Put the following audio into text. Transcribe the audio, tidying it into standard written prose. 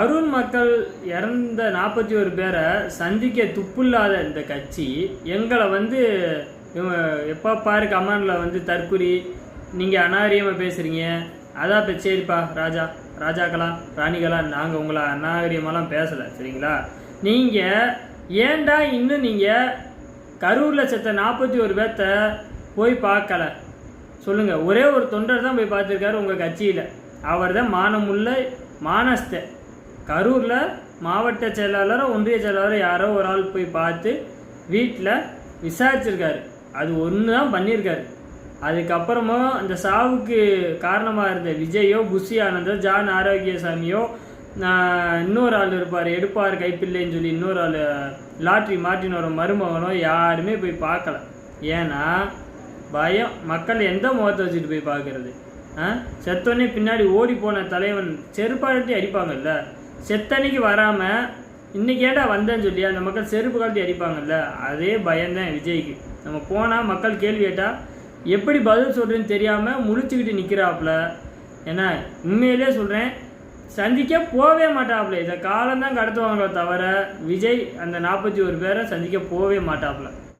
அருண் மக்கள் இறந்த 41 பேரை சந்திக்க துப்புல்லாத இந்த கட்சி எங்களை எப்போ பாரு கமாண்டில் தற்குறி நீங்கள் அநாகரியமாக பேசுகிறீங்க. அதான் இப்போ சரிப்பா ராஜாக்களா ராணிகளா நாங்கள் உங்களை அநாகரியமாலாம் பேசலை சரிங்களா. நீங்கள் ஏன்டா இன்னும் நீங்கள் கரூரில் செத்த 41 பேர்த்த போய் பார்க்கல சொல்லுங்கள். ஒரே ஒரு தொண்டர் தான் போய் பார்த்துருக்காரு உங்கள் கட்சியில். அவர் தான் மானமுள்ள மானஸ்த கரூரில் மாவட்ட செயலாளரோ ஒன்றிய செயலாளரோ யாரோ ஒரு ஆள் போய் பார்த்து வீட்டில் விசாரிச்சிருக்காரு. அது ஒன்று தான் பண்ணியிருக்காரு. அதுக்கப்புறமும் அந்த சாவுக்கு காரணமாக இருந்த விஜயோ புஷி ஆனந்தோ ஜான் ஆரோக்கியசாமியோ இன்னொரு ஆள் இருப்பார் எடுப்பார் கைப்பிள்ளைன்னு சொல்லி இன்னொரு ஆள் லாட்ரி மார்ட்டினோட மருமகனோ யாருமே போய் பார்க்கல. ஏன்னா பயம். மக்கள் எந்த முகத்தை வச்சுட்டு போய் பார்க்கறது? செத்தோன்னே பின்னாடி ஓடி போன தலைவன் செருப்பாட்டி அடிப்பாங்கல்ல. செத்தன்னைக்கு வராமல் இன்னைக்கு ஏடா வந்தேன்னு சொல்லி அந்த மக்கள் செருப்பு காட்டி அடிப்பாங்கல்ல. அதே பயம்தான் விஜய்க்கு. நம்ம போனால் மக்கள் கேள்வி கேட்டால் எப்படி பதில் சொல்கிறேன்னு தெரியாமல் முழிச்சுக்கிட்டு நிற்கிறாப்புல. ஏன்னா உண்மையிலே சொல்கிறேன், சந்திக்க போவே மாட்டாப்புல. இதை காலம்தான் கடத்துவாங்களோ தவிர விஜய் அந்த 41 பேரை சந்திக்க போவே மாட்டாப்புல.